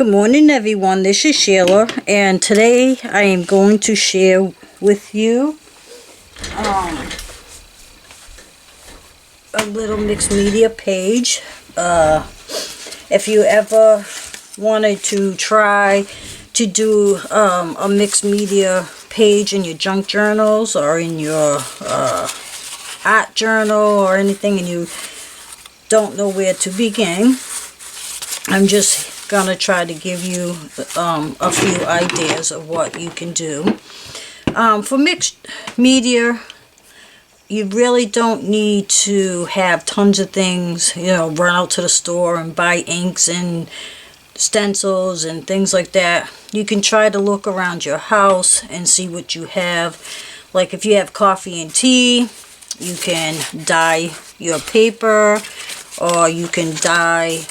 Good morning, everyone. This is Sheila, and today I am going to share with you a little mixed media page. If you ever wanted to try to do a mixed media page in your junk journals or in your art journal or anything, and you don't know where to begin, I'm just gonna try to give you a few ideas of what you can do. For mixed media, you really don't need to have tons of things, run out to the store and buy inks and stencils and things like that. You can try to look around your house and see what you have. Like if you have coffee and tea, you can dye your paper, or you can dye,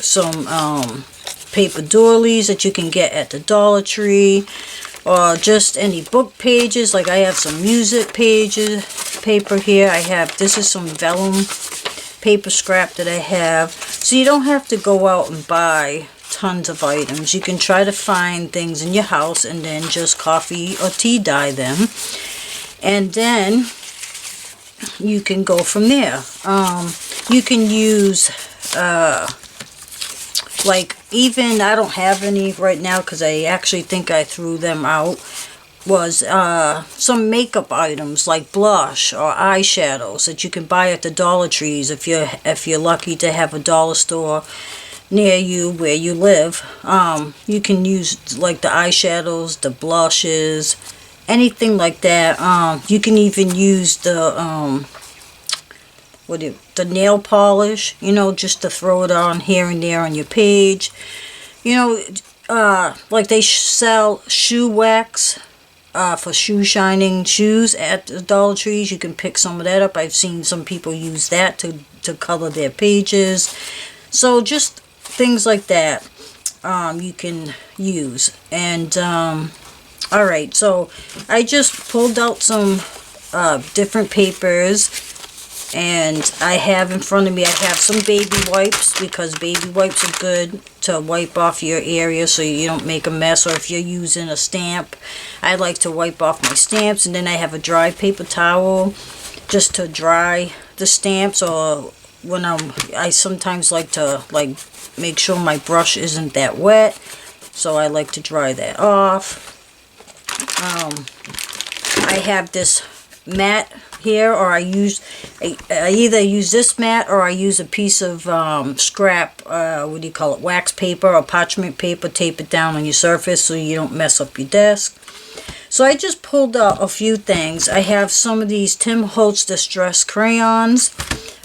some paper doilies that you can get at the Dollar Tree, or just any book pages. Like I have some music paper here. This is some vellum paper scrap that I have. So you don't have to go out and buy tons of items. You can try to find things in your house and then just coffee or tea dye them. And then you can go from there. You can use like, even I don't have any right now because I actually think I threw them out, was some makeup items like blush or eyeshadows that you can buy at the Dollar Trees if you're lucky to have a dollar store near you where you live. You can use like the eyeshadows, the blushes, anything like that. You can even use the nail polish, just to throw it on here and there on your page. Like they sell shoe wax for shoe shining shoes at the Dollar Trees. You can pick some of that up. I've seen some people use that to color their pages. So just things like that you can use. And alright, so I just pulled out some different papers, and I have in front of me, I have some baby wipes, because baby wipes are good to wipe off your area so you don't make a mess. Or if you're using a stamp, I like to wipe off my stamps. And then I have a dry paper towel just to dry the stamps. Or when I sometimes like to make sure my brush isn't that wet, so I like to dry that off. I have this mat here, or I either use this mat or I use a piece of scrap, wax paper or parchment paper, tape it down on your surface so you don't mess up your desk. So I just pulled out a few things. I have some of these Tim Holtz Distress crayons.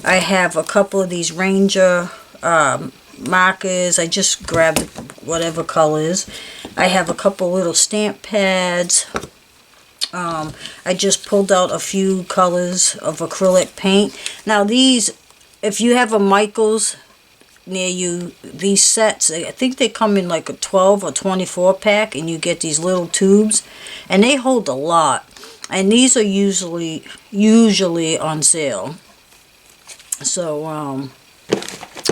I have a couple of these Ranger markers. I just grabbed whatever colors. I have a couple little stamp pads. I just pulled out a few colors of acrylic paint. Now these, if you have a Michaels near you, these sets, I think they come in like a 12 or 24 pack, and you get these little tubes, and they hold a lot. And these are usually on sale. So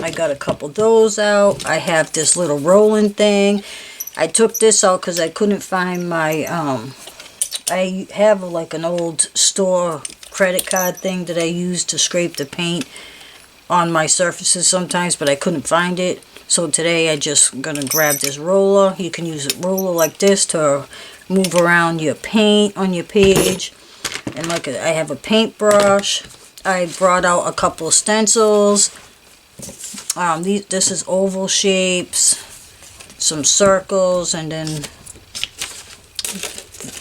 I got a couple of those out. I have this little rolling thing. I took this out because I couldn't find my I have like an old store credit card thing that I use to scrape the paint on my surfaces sometimes, but I couldn't find it. So today I just gonna grab this roller. You can use a roller like this to move around your paint on your page. And like I have a paintbrush. I brought out a couple of stencils. This is oval shapes, some circles, and then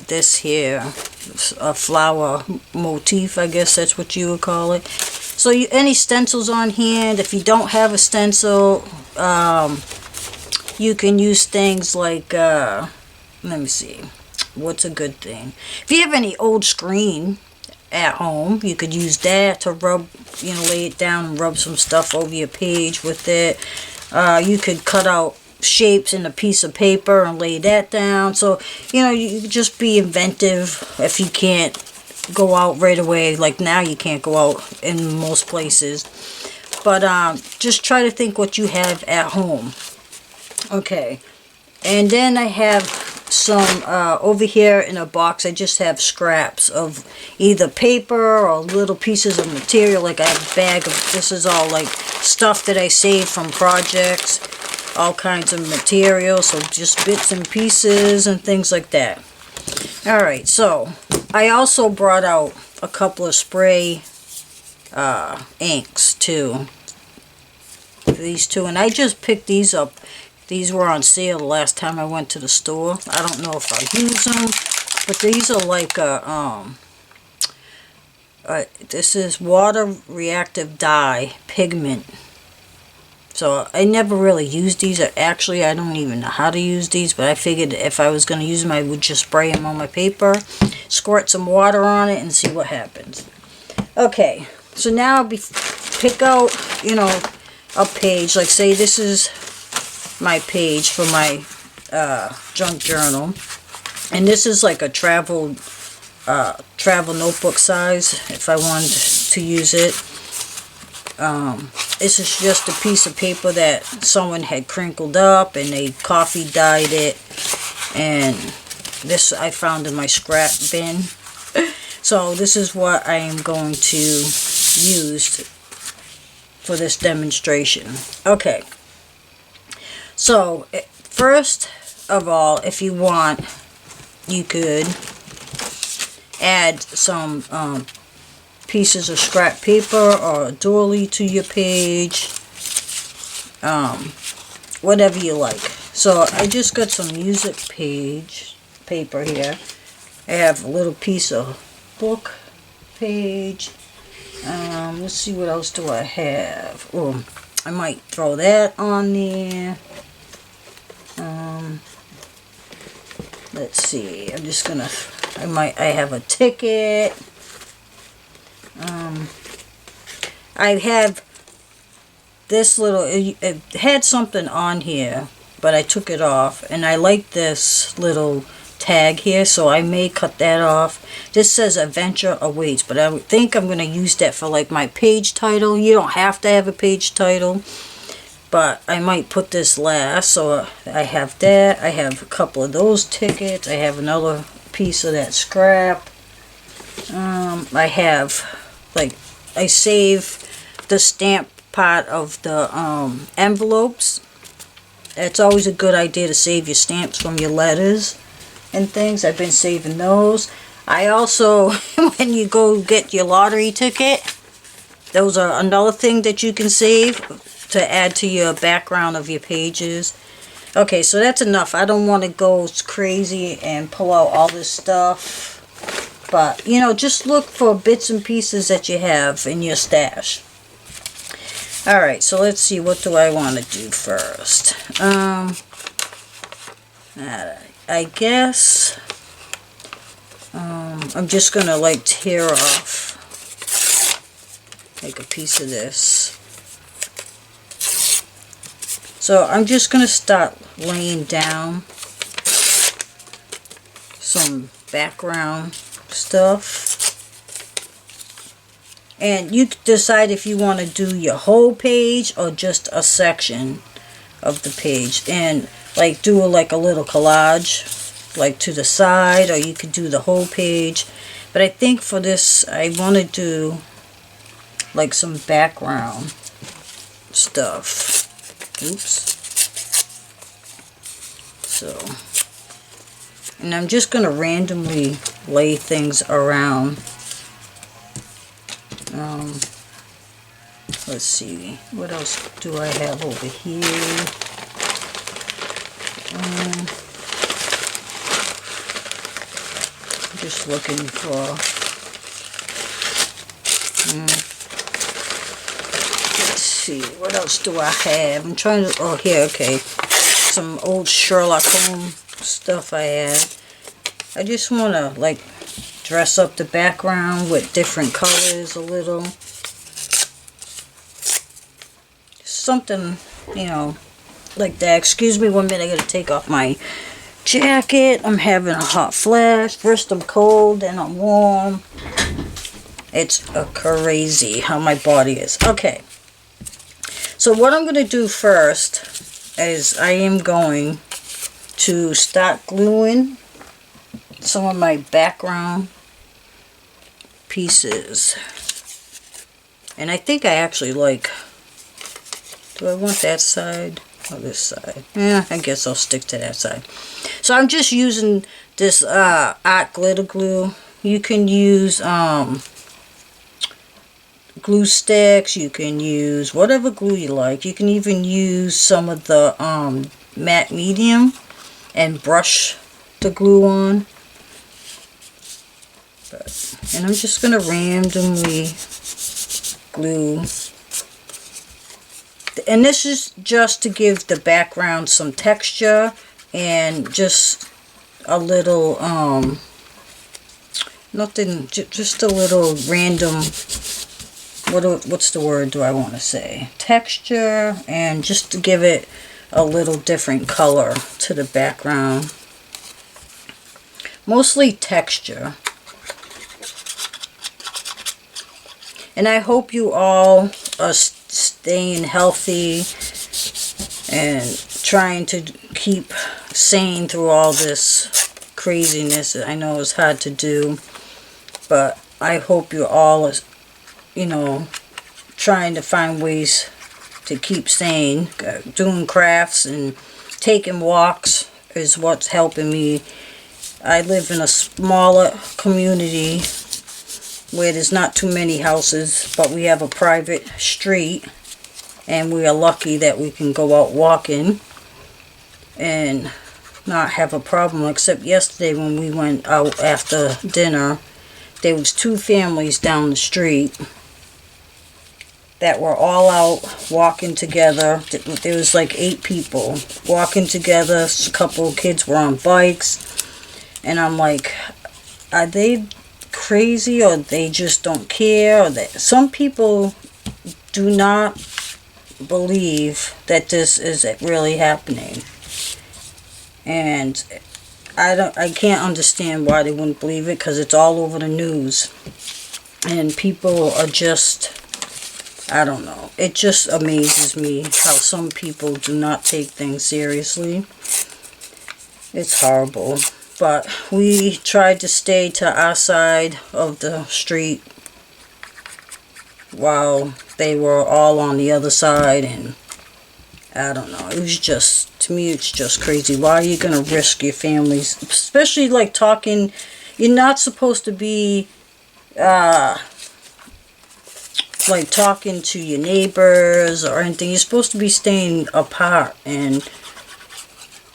this here, a flower motif, I guess that's what you would call it. So any stencils on hand. If you don't have a stencil, you can use things like, let me see, what's a good thing? If you have any old screen at home, you could use that to rub, lay it down and rub some stuff over your page with it. You could cut out shapes in a piece of paper and lay that down. So you just be inventive. If you can't go out right away, like now you can't go out in most places, but just try to think what you have at home. Okay. And then I have some, over here in a box, I just have scraps of either paper or little pieces of material. Like I have a bag of, this is all like stuff that I saved from projects, all kinds of material, so just bits and pieces and things like that. Alright, so I also brought out a couple of spray inks too. These two, and I just picked these up. These were on sale the last time I went to the store. I don't know if I'll use them, but these are like this is water reactive dye pigment. So I never really used these. Actually, I don't even know how to use these, but I figured if I was going to use them, I would just spray them on my paper, squirt some water on it, and see what happens. Okay, so now pick out, you know, a page. Like say this is my page for my junk journal, and this is like a travel notebook size if I wanted to use it. This is just a piece of paper that someone had crinkled up and they coffee dyed it, and this I found in my scrap bin. So this is what I am going to use for this demonstration. Okay. So, first of all, if you want, you could add some pieces of scrap paper or a doily to your page, whatever you like. So, I just got some music paper here. I have a little piece of book page. Let's see, what else do I have? Oh, I might throw that on there. Let's see, I'm just gonna, I have a ticket. I have this little, it had something on here, but I took it off, and I like this little tag here, so I may cut that off. This says Adventure Awaits, but I think I'm going to use that for like my page title. You don't have to have a page title, but I might put this last. So I have that. I have a couple of those tickets. I have another piece of that scrap. I have, like, I save the stamp part of the envelopes. It's always a good idea to save your stamps from your letters and things. I've been saving those. I also, when you go get your lottery ticket, those are another thing that you can save to add to your background of your pages. Okay, so that's enough. I don't want to go crazy and pull out all this stuff. But, you know, just look for bits and pieces that you have in your stash. Alright, so let's see, what do I want to do first? I guess I'm just going to like tear off like a piece of this. So I'm just going to start laying down some background stuff. And you decide if you want to do your whole page or just a section of the page. And like do like a little collage like to the side, or you could do the whole page. But I think for this I want to do like some background stuff. Oops. So, and I'm just going to randomly lay things around. Let's see, what else do I have over here? I'm just looking for let's see, what else do I have? I'm trying to, oh here, okay, some old Sherlock Holmes stuff I had. I just want to like dress up the background with different colors a little. Something, you know, like that. Excuse me 1 minute, I gotta take off my jacket. I'm having a hot flash. First I'm cold, then I'm warm. It's crazy how my body is. Okay. So what I'm gonna do first is I am going to start gluing some of my background pieces. And I think I actually like, do I want that side or this side? Yeah, I guess I'll stick to that side. So I'm just using this art glitter glue. You can use glue sticks, you can use whatever glue you like. You can even use some of the matte medium and brush the glue on. And I'm just going to randomly glue. And this is just to give the background some texture and just a little, just a little random, what's the word do I want to say? Texture, and just to give it a little different color to the background. Mostly texture. And I hope you all are staying healthy and trying to keep sane through all this craziness. I know it's hard to do, but I hope you all, you know, trying to find ways to keep sane. Doing crafts and taking walks is what's helping me. I live in a smaller community where there's not too many houses, but we have a private street, and we are lucky that we can go out walking and not have a problem. Except yesterday when we went out after dinner, there was 2 families down the street that were all out walking together. There was like 8 people walking together. A couple of kids were on bikes, and I'm like, are they crazy, or they just don't care? Or some people do not believe that this is really happening, and I can't understand why they wouldn't believe it, because it's all over the news, and people are just, I don't know, it just amazes me how some people do not take things seriously. It's horrible. But we tried to stay to our side of the street while they were all on the other side, and I don't know, it was just, to me, it's just crazy. Why are you going to risk your families? Especially like talking, you're not supposed to be like talking to your neighbors or anything. You're supposed to be staying apart, and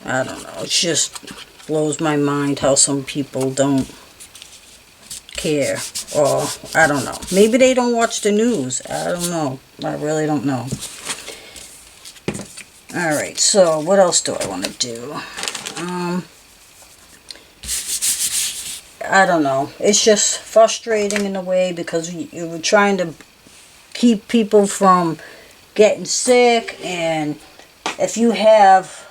I don't know, it's just blows my mind how some people don't care, or I don't know, maybe they don't watch the news. I don't know, I really don't know. Alright, so what else do I want to do? I don't know, it's just frustrating in a way, because you were trying to keep people from getting sick, and if you have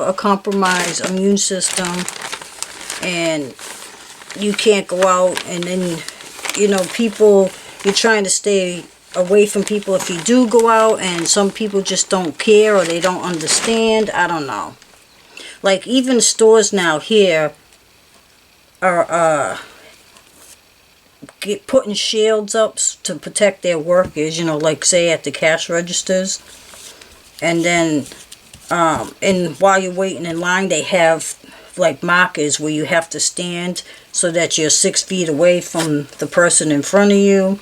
a compromised immune system and you can't go out, and then, you know, people, you're trying to stay away from people if you do go out, and some people just don't care, or they don't understand. I don't know. Like, even stores now here are putting shields up to protect their workers, you know, like say at the cash registers. And then and while you're waiting in line, they have like markers where you have to stand so that you're 6 feet away from the person in front of you.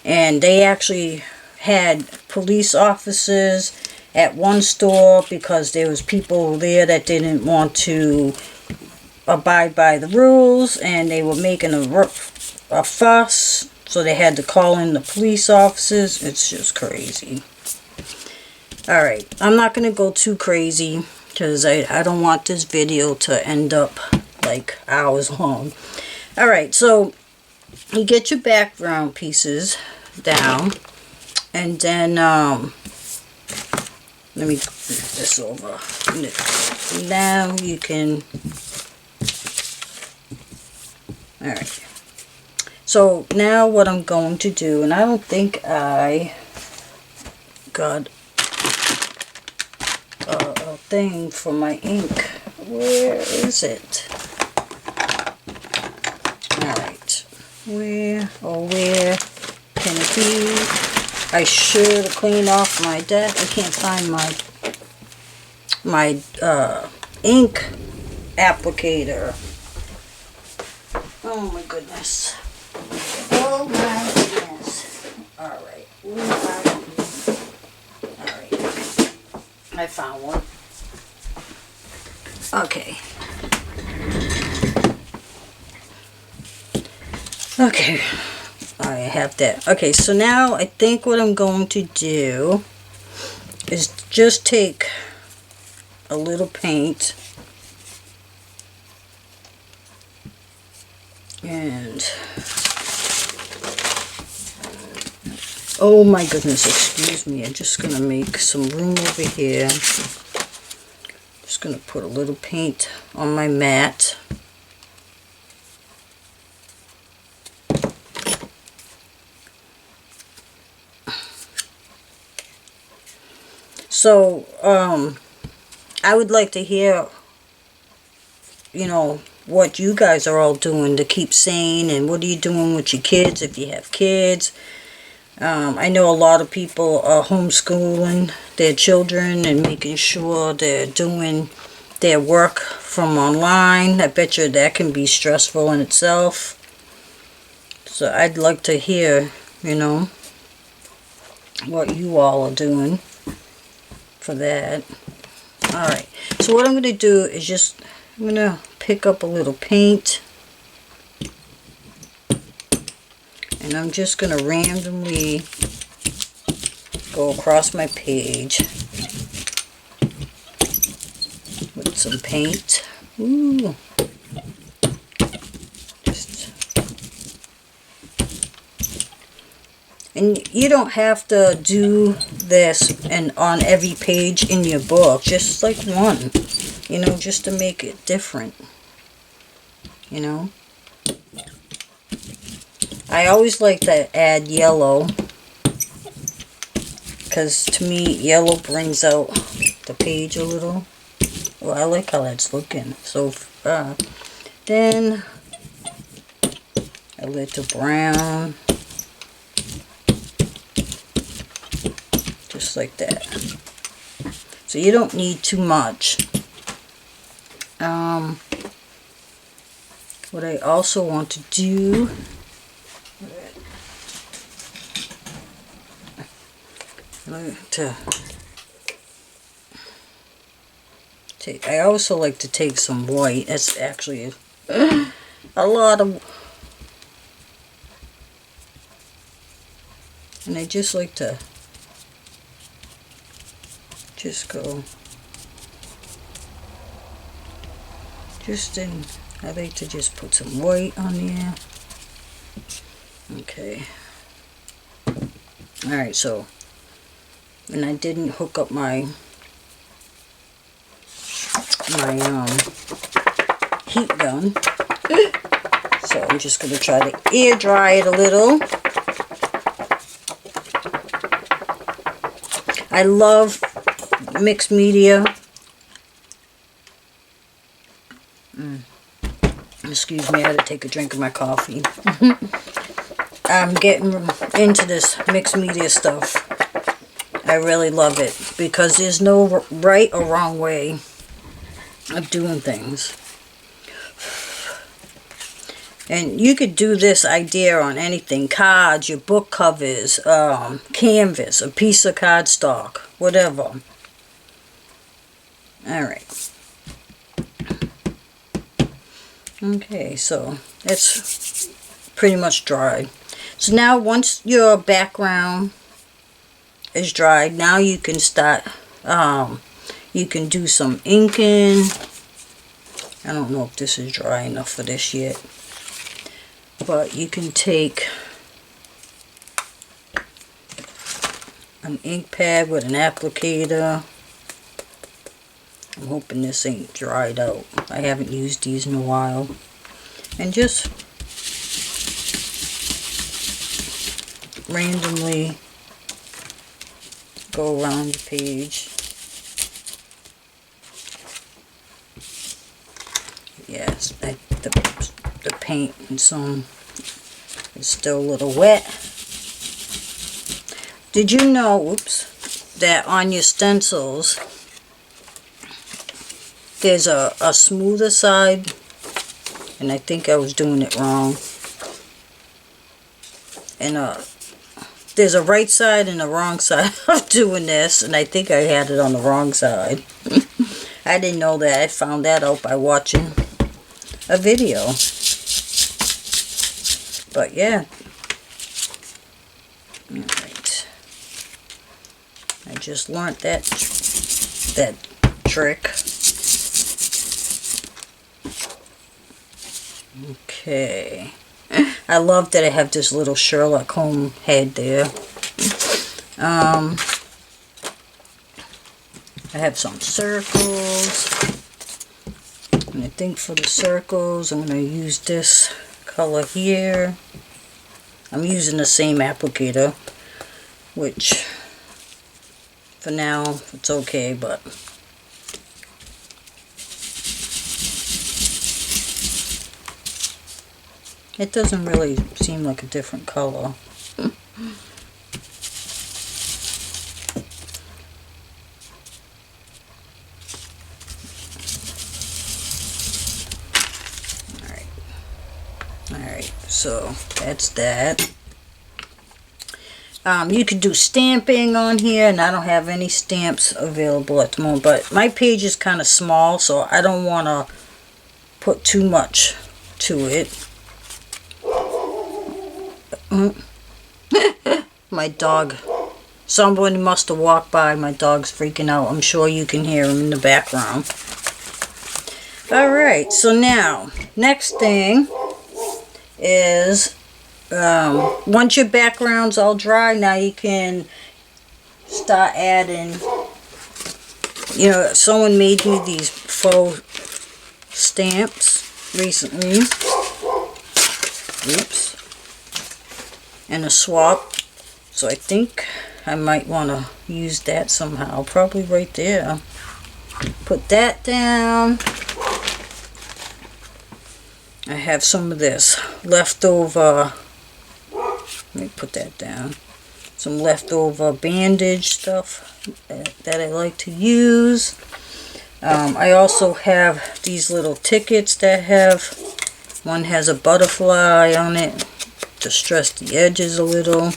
And they actually had police officers at one store because there was people there that didn't want to abide by the rules, and they were making a fuss, so they had to call in the police officers. It's just crazy. Alright, I'm not going to go too crazy because I don't want this video to end up like hours long. Alright, so you get your background pieces down, and then let me move this over. Now you can, alright, so now what I'm going to do, and I don't think I got thing for my ink. Where is it? Alright. Where, oh where can it be? I should have cleaned off my desk. I can't find my ink applicator. Oh my goodness. Oh my goodness. Alright. Alright. I found one. Okay. Okay. I have that. Okay, so now I think what I'm going to do is just take a little paint and oh my goodness, excuse me, I'm just gonna make some room over here. Just gonna put a little paint on my mat. So I would like to hear, you know, what you guys are all doing to keep sane, and what are you doing with your kids if you have kids. I know a lot of people are homeschooling their children and making sure they're doing their work from online. I bet you that can be stressful in itself. So I'd like to hear, you know, what you all are doing for that. Alright, so what I'm going to do is just, I'm going to pick up a little paint, and I'm just going to randomly go across my page with some paint. Ooh. And you don't have to do this and on every page in your book, just like one, you know, just to make it different, you know. I always like to add yellow, because to me yellow brings out the page a little. Well, I like how that's looking. So then a little brown. Just like that. So you don't need too much. What I also want to do, I also like to take some white. That's actually a lot of, and I just like to just go just in. I like to just put some white on there. Okay. Alright, so, and I didn't hook up my heat gun, so I'm just going to try to air dry it a little. I love mixed media. Excuse me, I had to take a drink of my coffee. I'm getting into this mixed media stuff. I really love it, because there's no right or wrong way of doing things. And you could do this idea on anything: cards, your book covers, canvas, a piece of cardstock, whatever. Alright. Okay, so it's pretty much dried. So now once your background is dried, now you can start, you can do some inking. I don't know if this is dry enough for this yet. But you can take an ink pad with an applicator. I'm hoping this ain't dried out. I haven't used these in a while. And just randomly go around the page. yes, the paint and some is still a little wet. Did you know, whoops, that on your stencils there's a smoother side, and I think I was doing it wrong. And there's a right side and a wrong side of doing this, and I think I had it on the wrong side. I didn't know that. I found that out by watching a video. But yeah. Alright. I just learned that trick. Okay. I love that I have this little Sherlock Holmes head there. I have some circles. And I think for the circles, I'm going to use this color here. I'm using the same applicator, which for now it's okay, but it doesn't really seem like a different color. Alright, so that's that. You could do stamping on here, and I don't have any stamps available at the moment, but my page is kind of small, so I don't want to put too much to it. My dog, someone must have walked by. My dog's freaking out. I'm sure you can hear him in the background. Alright, so now next thing is once your background's all dry, now you can start adding, you know, someone made me these faux stamps recently. Oops. And a swap. So I think I might want to use that somehow. Probably right there. Put that down. I have some of this leftover. Let me put that down. Some leftover bandage stuff that I like to use. I also have these little tickets that have, one has a butterfly on it to stress the edges a little.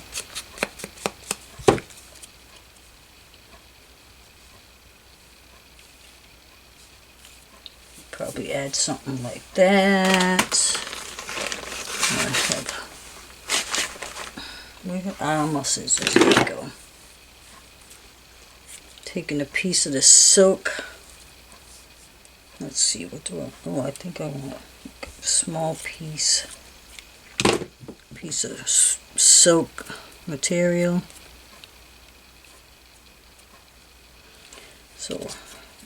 Probably add something like that. I almost scissors. There we go. Taking a piece of the silk. Let's see, what do I... Oh, I think I want a small piece of silk material. So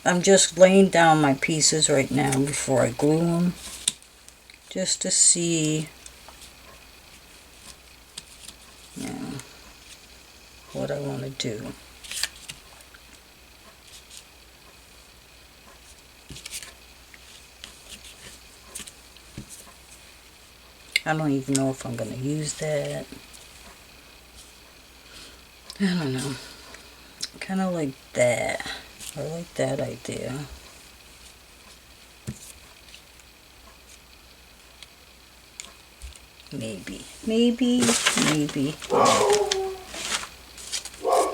I'm just laying down my pieces right now before I glue them, just to see, you know, what I want to do. I don't even know if I'm going to use that. I don't know. Kind of like that. I like that idea. Maybe.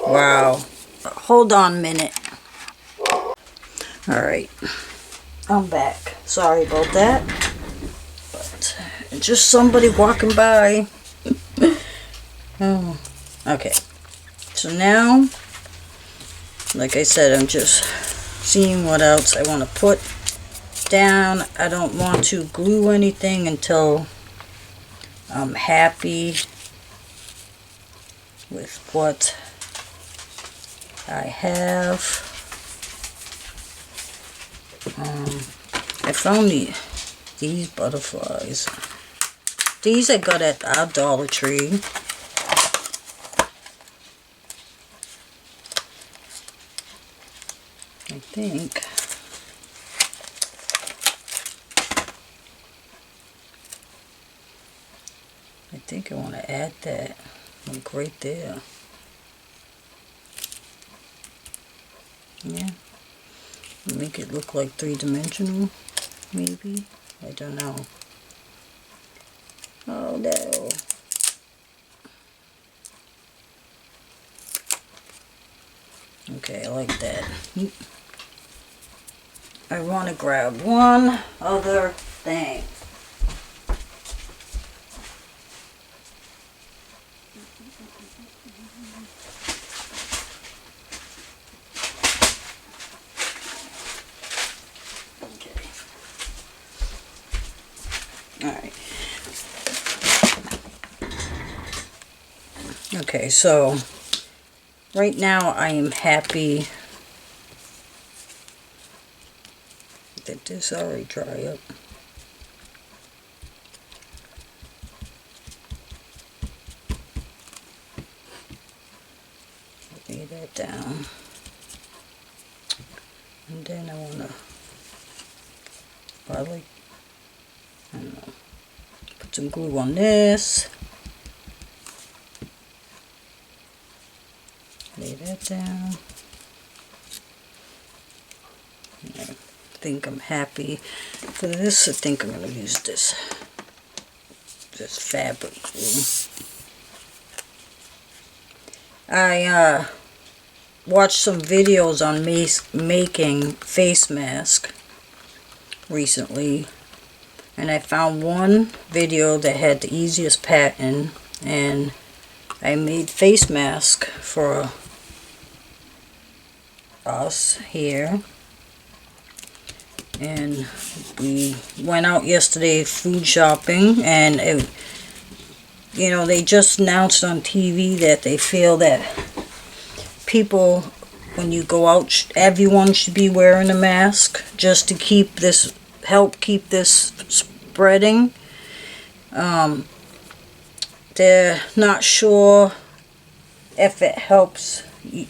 Wow. Hold on a minute. Alright. I'm back. Sorry about that. But just somebody walking by. Oh. Okay. So now, like I said, I'm just seeing what else I want to put down. I don't want to glue anything until I'm happy with what I have. I found these butterflies. These I got at our Dollar Tree. I think. I think I want to add that, like right there. Yeah. Make it look like three-dimensional, maybe. I don't know. Oh no. Okay, I like that. I want to grab one other thing. Alright. Okay, so right now I am happy that this already dry up. Lay that down. And then I want to probably, I don't know, put some glue on this. Lay that down. I think I'm happy for this. I think I'm going to use this fabric glue. I watched some videos on making face mask recently, and I found one video that had the easiest pattern, and I made face mask for us here. And we went out yesterday food shopping, and it, you know, they just announced on TV that they feel that people, when you go out, everyone should be wearing a mask just to keep this, help keep this spreading. They're not sure if it helps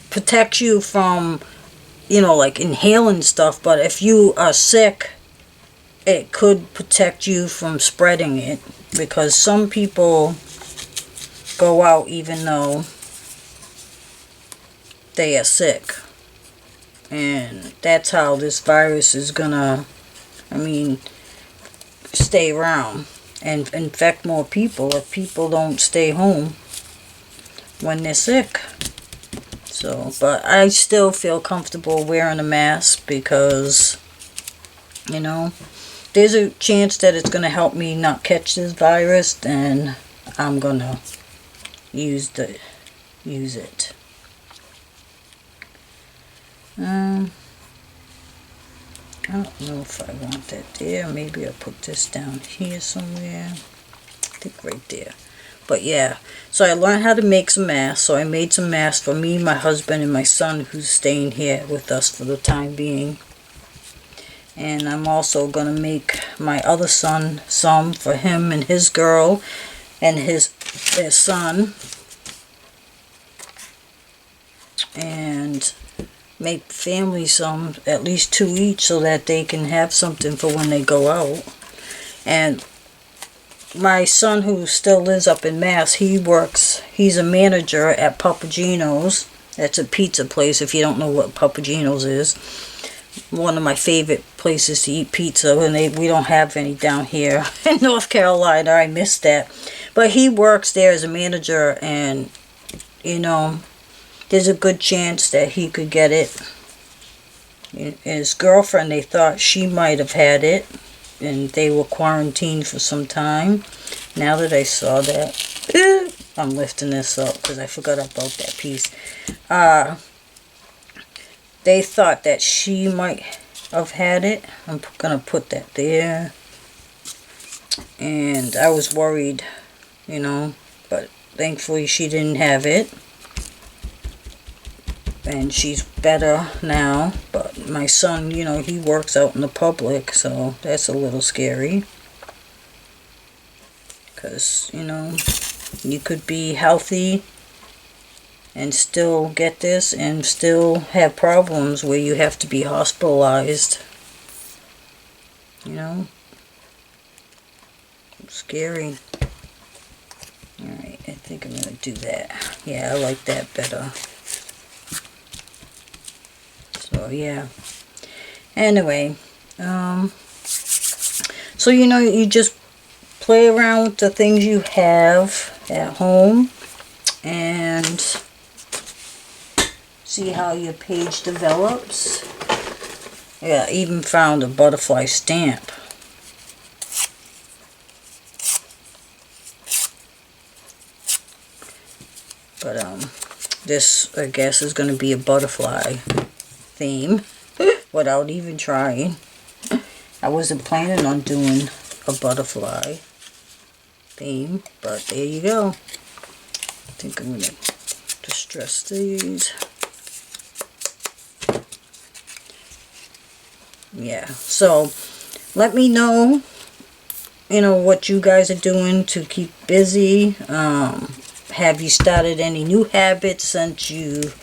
protect you from, you know, like inhaling stuff, but if you are sick, it could protect you from spreading it, because some people go out even though they are sick, and that's how this virus is gonna, I mean, stay around and infect more people if people don't stay home when they're sick. So, but I still feel comfortable wearing a mask because, you know, there's a chance that it's going to help me not catch this virus, and I'm going to use it. I don't know if I want that there. Maybe I'll put this down here somewhere. I think right there. But yeah, so I learned how to make some masks. So I made some masks for me, my husband, and my son, who's staying here with us for the time being. And I'm also going to make my other son some for him and his girl and their son. And make family some, at least 2 each, so that they can have something for when they go out. And my son, who still lives up in Mass, he's a manager at Papagino's. That's a pizza place, if you don't know what Papagino's is. One of my favorite places to eat pizza, and we don't have any down here in North Carolina. I miss that. But he works there as a manager, and, you know, there's a good chance that he could get it. His girlfriend, they thought she might have had it, and they were quarantined for some time. Now that I saw that, I'm lifting this up because I forgot about that piece. They thought that she might have had it. I'm going to put that there. And I was worried, you know, but thankfully she didn't have it. And she's better now. But my son, you know, he works out in the public, so that's a little scary. Because, you know, you could be healthy and still get this and still have problems where you have to be hospitalized. You know? Scary. think I'm going to do that. Yeah, I like that better. So, yeah. Anyway, so, you know, you just play around with the things you have at home and see how your page develops. Yeah, I even found a butterfly stamp. But this, I guess, is going to be a butterfly theme without even trying. I wasn't planning on doing a butterfly theme, but there you go. I think I'm going to distress these. Yeah, so let me know, you know, what you guys are doing to keep busy. Have you started any new habits since you've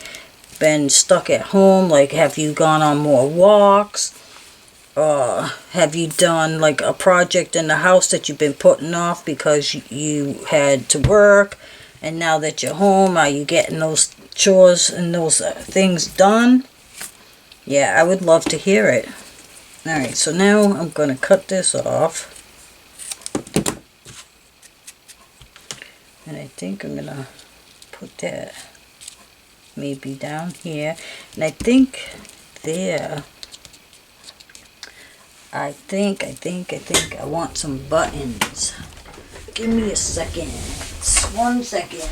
been stuck at home? Like, have you gone on more walks? Have you done like a project in the house that you've been putting off because you had to work, and now that you're home, are you getting those chores and those things done? Yeah, I would love to hear it. Alright, so now I'm going to cut this off. And I think I'm going to put that maybe down here. And I think there, I think I want some buttons. Give me a second. 1 second.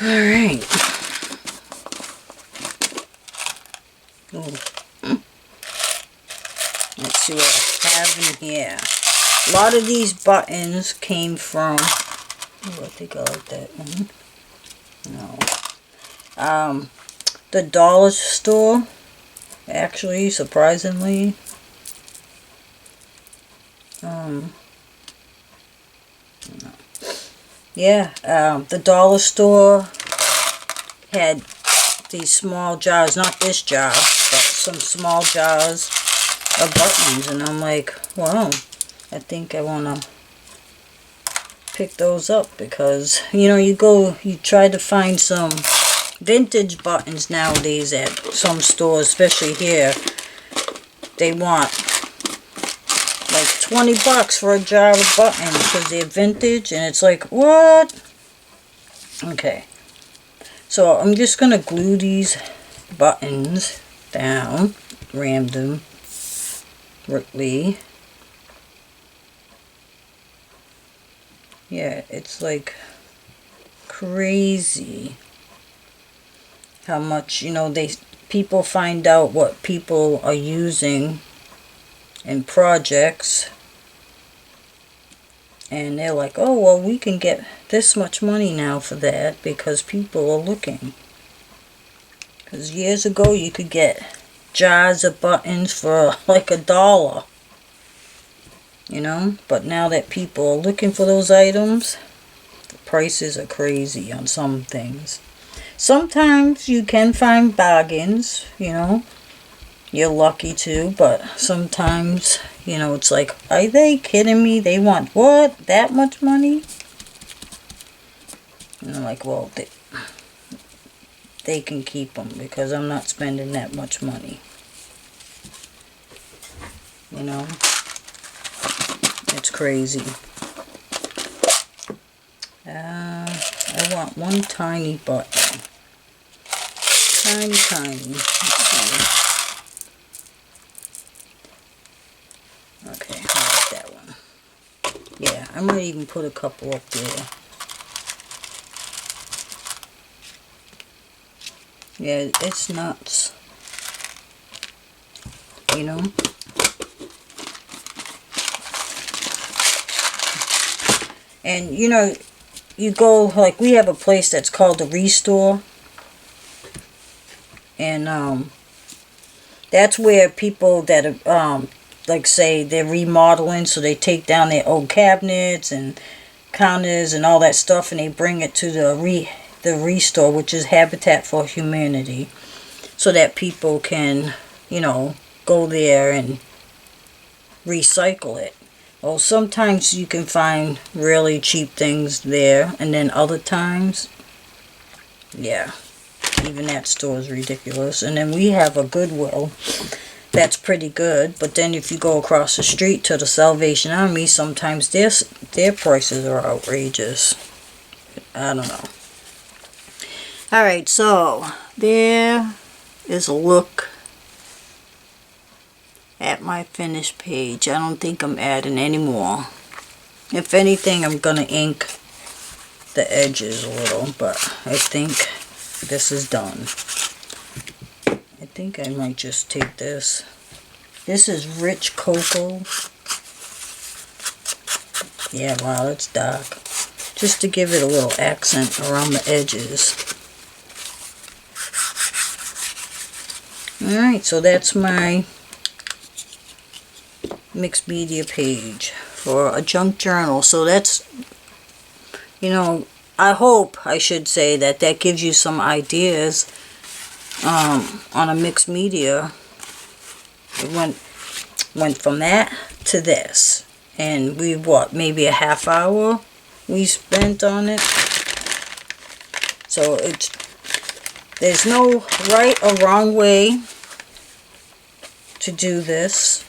Alright. Let's see what I have in here. A lot of these buttons came from, oh, I think I like that one. No. The dollar store, actually, surprisingly. No. Yeah, the dollar store had these small jars, not this jar, but some small jars of buttons, and I'm like, wow, I think I want to pick those up because, you know, you try to find some vintage buttons nowadays at some stores, especially here. They want like 20 bucks for a jar of buttons because they're vintage, and it's like, what? Okay, so I'm just gonna glue these buttons down randomly. Yeah, it's like crazy how much, you know, people find out what people are using in projects, and they're like, oh, well, we can get this much money now for that because people are looking. Because years ago you could get jars of buttons for like $1, you know, but now that people are looking for those items, the prices are crazy on some things. Sometimes you can find bargains, you know, you're lucky too, but sometimes, you know, it's like, are they kidding me? They want what? That much money? And I'm like, well, they can keep them because I'm not spending that much money. You know? It's crazy. I want one tiny button. Tiny. Let's see. Okay, I like that one. Yeah, I might even put a couple up there. Yeah, it's nuts. You know? And, you know, you go, like, we have a place that's called the Restore. And, that's where people that are, like, say they're remodeling, so they take down their old cabinets and counters and all that stuff, and they bring it to the Restore, which is Habitat for Humanity, so that people can, you know, go there and recycle it. Well, sometimes you can find really cheap things there, and then other times, yeah, even that store is ridiculous. And then we have a Goodwill that's pretty good, but then if you go across the street to the Salvation Army, sometimes their prices are outrageous. I don't know. Alright, so there is a look at my finished page. I don't think I'm adding any more. If anything, I'm gonna ink the edges a little, but I think this is done. I think I might just take this. This is Rich Cocoa. Yeah, wow, it's dark. Just to give it a little accent around the edges. Alright, so that's my mixed media page for a junk journal. So that's, you know, I hope, I should say, that gives you some ideas on a mixed media. It went from that to this, and we, what, maybe a half hour we spent on it. So there's no right or wrong way to do this.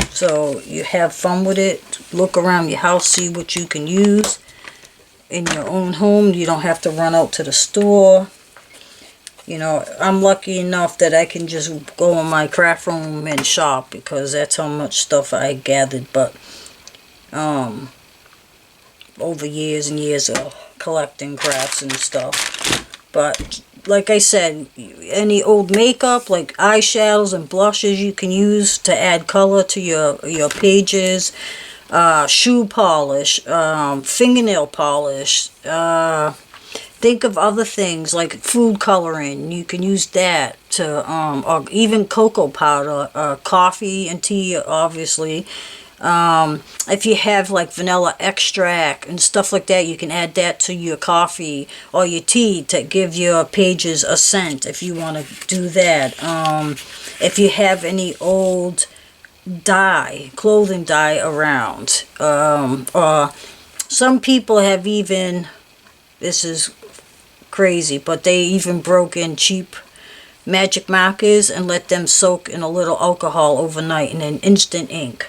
So you have fun with it. Look around your house, see what you can use in your own home. You don't have to run out to the store. You know, I'm lucky enough that I can just go in my craft room and shop, because that's how much stuff I gathered. But over years and years of collecting crafts and stuff. But like I said, any old makeup like eyeshadows and blushes you can use to add color to your pages. Shoe polish, fingernail polish. Think of other things like food coloring. You can use that to, or even cocoa powder, coffee and tea, obviously. If you have like vanilla extract and stuff like that, you can add that to your coffee or your tea to give your pages a scent if you want to do that. If you have any old dye, clothing dye around, or some people have even, this is crazy, but they even broke in cheap magic markers and let them soak in a little alcohol overnight and then instant ink.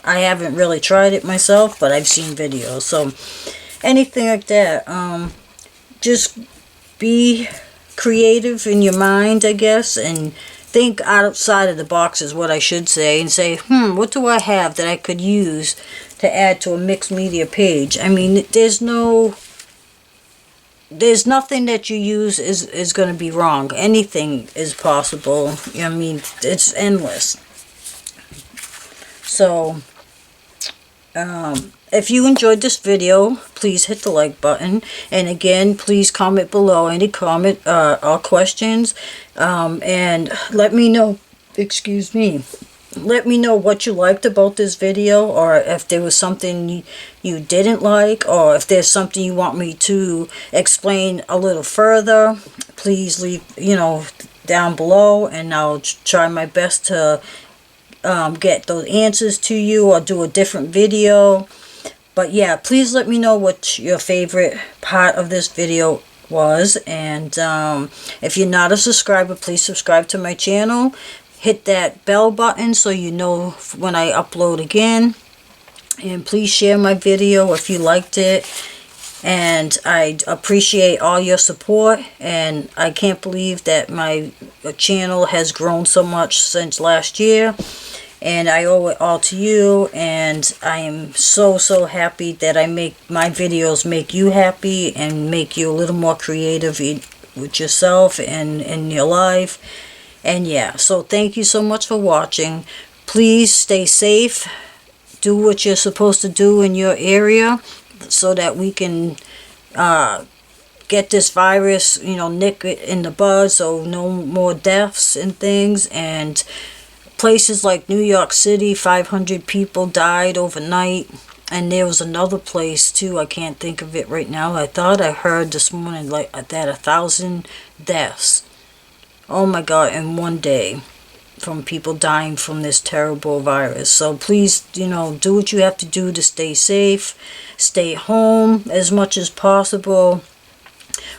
I haven't really tried it myself, but I've seen videos. So anything like that, just be creative in your mind, I guess, and think outside of the box is what I should say, and say, what do I have that I could use to add to a mixed media page? I mean, there's nothing that you use is going to be wrong. Anything is possible. I mean, it's endless. So, if you enjoyed this video, please hit the like button. And again, please comment below any comment or questions. And let me know, excuse me, let me know what you liked about this video, or if there was something you didn't like, or if there's something you want me to explain a little further. Please leave, down below, and I'll try my best to get those answers to you, or do a different video. But yeah, please let me know what your favorite part of this video was. And if you're not a subscriber, please subscribe to my channel. Hit that bell button so you know when I upload again. And please share my video if you liked it. And I appreciate all your support. And I can't believe that my channel has grown so much since last year. And I owe it all to you. And I am so happy that my videos make you happy and make you a little more creative with yourself and in your life. And yeah, so thank you so much for watching. Please stay safe. Do what you're supposed to do in your area so that we can get this virus, nip it in the bud, so no more deaths and things. And places like New York City, 500 people died overnight. And there was another place too, I can't think of it right now. I thought I heard this morning like that 1,000 deaths. Oh my God, in one day from people dying from this terrible virus. So please, do what you have to do to stay safe. Stay home as much as possible.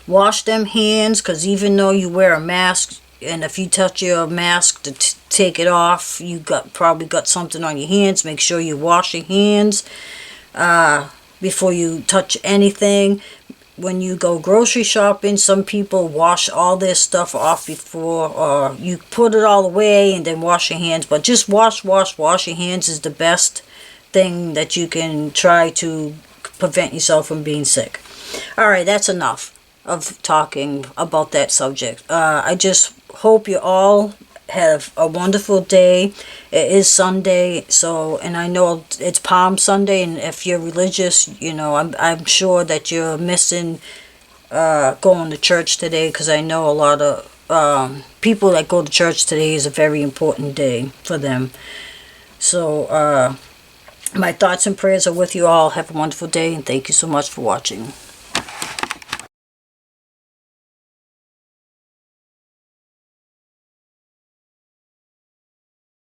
Wash them hands, because even though you wear a mask, and if you touch your mask to take it off, you probably got something on your hands. Make sure you wash your hands before you touch anything. When you go grocery shopping, some people wash all their stuff off before, or you put it all away and then wash your hands. But just wash your hands is the best thing that you can try to prevent yourself from being sick. All right, that's enough of talking about that subject. I just hope you all have a wonderful day. It is Sunday, and I know it's Palm Sunday, and if you're religious, I'm sure that you're missing going to church today, because I know a lot of people that go to church today is a very important day for them. So my thoughts and prayers are with you all. Have a wonderful day, and thank you so much for watching.